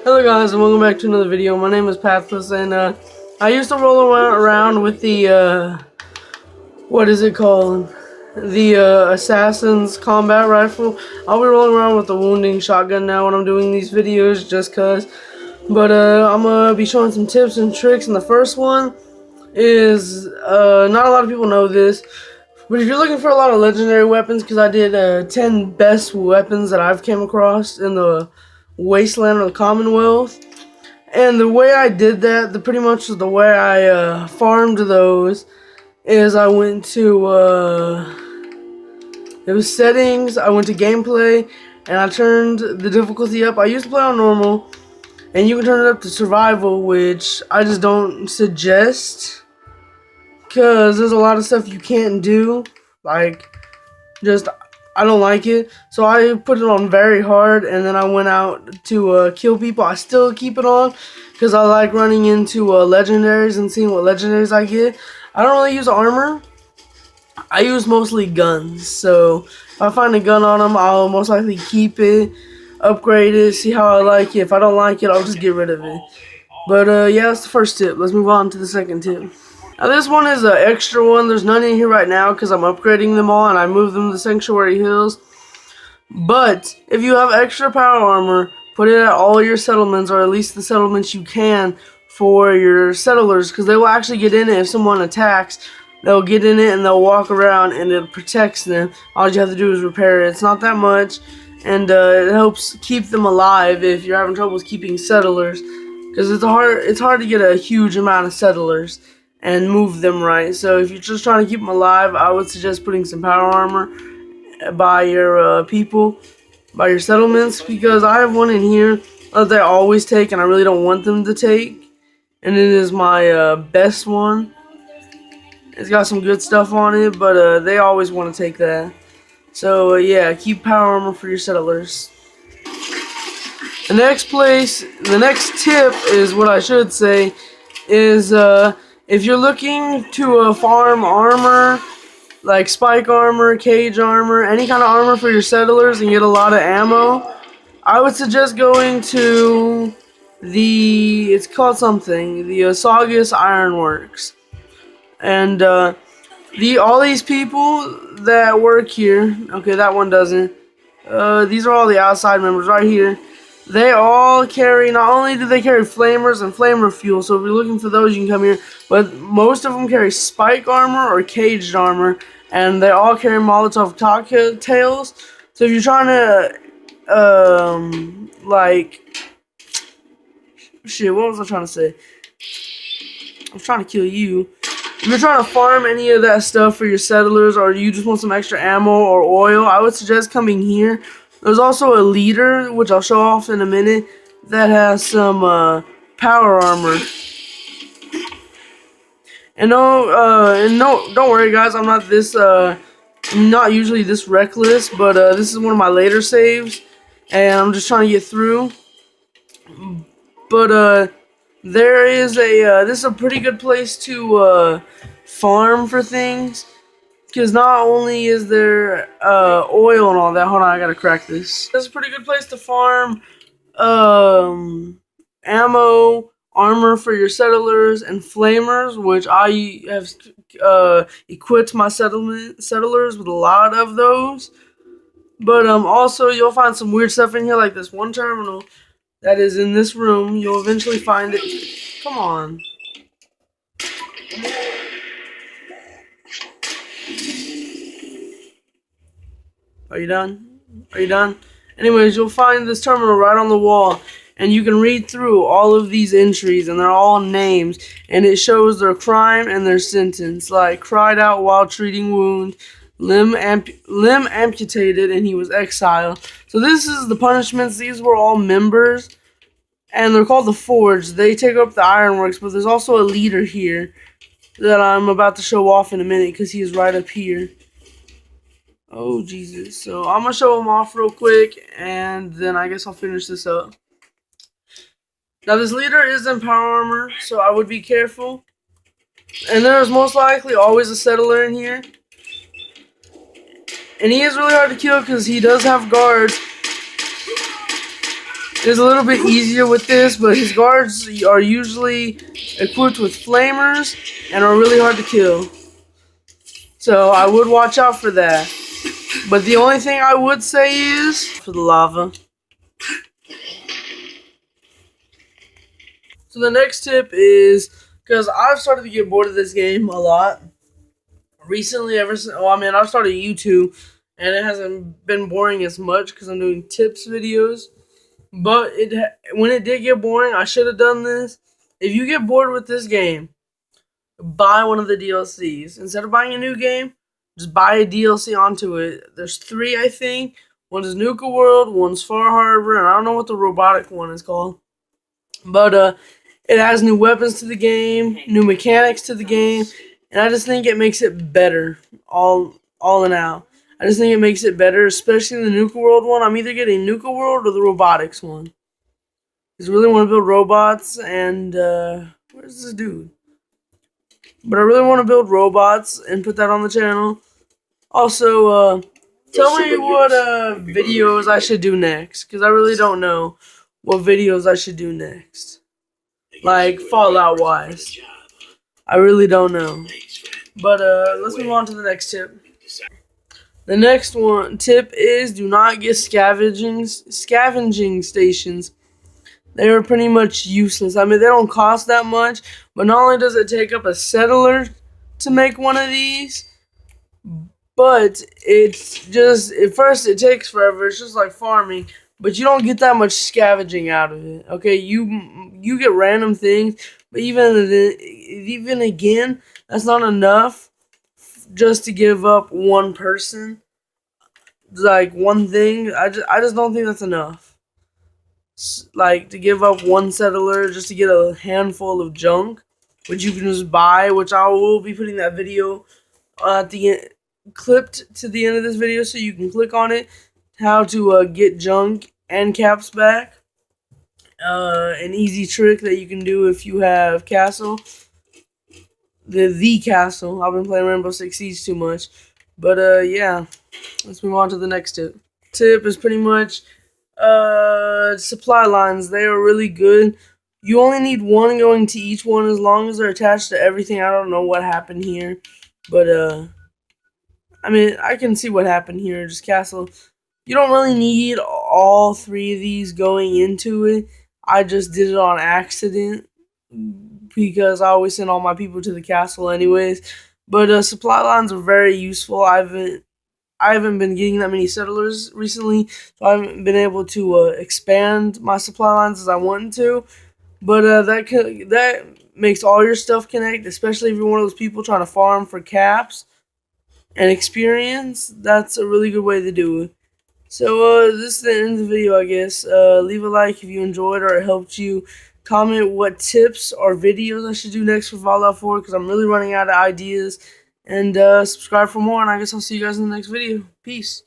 Hello guys and welcome back to another video. My name is Pathless and I used to roll around with the what is it called? The Assassin's Combat Rifle. I'll be rolling around with the Wounding Shotgun now when I'm doing these videos just cause. But I'm gonna be showing some tips and tricks, and the first one is not a lot of people know this, but if you're looking for a lot of legendary weapons, because I did 10 best weapons that I've came across in the Wasteland or the Commonwealth, and the way I did that, pretty much the way I farmed those, is I went to it was settings, I went to gameplay, and I turned the difficulty up. I used to play on normal, and you can turn it up to survival, which I just don't suggest, because there's a lot of stuff you can't do, like, just, I don't like it. So I put it on very hard, and then I went out to kill people. I still keep it on, because I like running into legendaries and seeing what legendaries I get. I don't really use armor. I use mostly guns, so if I find a gun on them, I'll most likely keep it, upgrade it, see how I like it. If I don't like it, I'll just get rid of it. But yeah, that's the first tip. Let's move on to the second tip. Now this one is an extra one. There's none in here right now because I'm upgrading them all and I moved them to Sanctuary Hills. But if you have extra power armor, put it at all your settlements, or at least the settlements you can for your settlers, because they will actually get in it if someone attacks. They'll get in it and they'll walk around and it protects them. All you have to do is repair it. It's not that much, and it helps keep them alive if you're having trouble keeping settlers, because it's hard to get a huge amount of settlers and move them right. So if you're just trying to keep them alive, I would suggest putting some power armor by your people, by your settlements, because I have one in here that they always take and I really don't want them to take, and it is my best one. It's got some good stuff on it, but they always want to take that. So yeah, keep power armor for your settlers. The next tip is what I should say is if you're looking to farm armor, like spike armor, cage armor, any kind of armor for your settlers and get a lot of ammo, I would suggest going to it's called something, the Saugus Ironworks. And all these people that work here, okay, that one doesn't. These are all the outside members right here. They all carry, not only do they carry flamers and flamer fuel, so if you're looking for those, you can come here, but most of them carry spike armor or caged armor, and they all carry Molotov cocktails. So if you're trying to, like, shit, what was I trying to say? I was trying to kill you. If you're trying to farm any of that stuff for your settlers, or you just want some extra ammo or oil, I would suggest coming here. There's also a leader, which I'll show off in a minute, that has some power armor. And no, don't worry guys, I'm not usually this reckless, but this is one of my later saves, and I'm just trying to get through. But there is this is a pretty good place to farm for things, because not only is there oil and all that. Hold on, I gotta crack this. This is a pretty good place to farm ammo, armor for your settlers, and flamers, which I have equipped my settlers with a lot of those. But also you'll find some weird stuff in here, like this one terminal that is in this room. You'll eventually find it. Come on. Are you done? Are you done? Anyways, you'll find this terminal right on the wall, and you can read through all of these entries, and they're all names, and it shows their crime and their sentence, like cried out while treating wound, limb amputated, and he was exiled. So this is the punishments. These were all members, and they're called the Forge. They take up the Ironworks, but there's also a leader here that I'm about to show off in a minute, because he is right up here. Oh, Jesus. So I'm going to show him off real quick, and then I guess I'll finish this up. Now, this leader is in power armor, so I would be careful. And there is most likely always a settler in here. And he is really hard to kill because he does have guards. It's a little bit easier with this, but his guards are usually equipped with flamers and are really hard to kill. So I would watch out for that. But the only thing I would say is for the lava. So the next tip is, because I've started to get bored of this game a lot recently. I've started YouTube, and it hasn't been boring as much because I'm doing tips videos. But when it did get boring, I should have done this. If you get bored with this game, buy one of the DLCs. Instead of buying a new game, just buy a DLC onto it. There's 3, I think. One is Nuka World, one's Far Harbor, and I don't know what the robotic one is called. But it has new weapons to the game, new mechanics to the game, and I just think it makes it better, all in all. I just think it makes it better, especially the Nuka World one. I'm either getting Nuka World or the robotics one. Because I really want to build robots, and, where's this dude? But I really want to build robots and put that on the channel. Also, tell me what, videos I should do next, because I really don't know what videos I should do next. Like, Fallout-wise. I really don't know. But, let's move on to the next tip. The next tip is do not get scavenging stations. They are pretty much useless. I mean, they don't cost that much, but not only does it take up a settler to make one of these, but it's just, at first it takes forever. It's just like farming, but you don't get that much scavenging out of it. Okay, you get random things, but even again, that's not enough just to give up one person, like one thing. I just don't think that's enough. Like to give up one settler just to get a handful of junk, which you can just buy. Which I will be putting that video at the end, clipped to the end of this video, so you can click on it. How to get junk and caps back. An easy trick that you can do if you have castle. The castle. I've been playing Rainbow Six Siege too much. But yeah. Let's move on to the next tip. Tip is pretty much supply lines. They are really good. You only need one going to each one as long as they're attached to everything. I don't know what happened here. But I mean, I can see what happened here. Just castle. You don't really need all 3 of these going into it. I just did it on accident because I always send all my people to the castle anyways. But supply lines are very useful. I haven't been getting that many settlers recently, so I haven't been able to expand my supply lines as I wanted to. But that makes all your stuff connect, especially if you're one of those people trying to farm for caps and experience. That's a really good way to do it. So this is the end of the video, I guess. Leave a like if you enjoyed or it helped you. Comment what tips or videos I should do next for Fallout 4, because I'm really running out of ideas. And subscribe for more, and I guess I'll see you guys in the next video. Peace.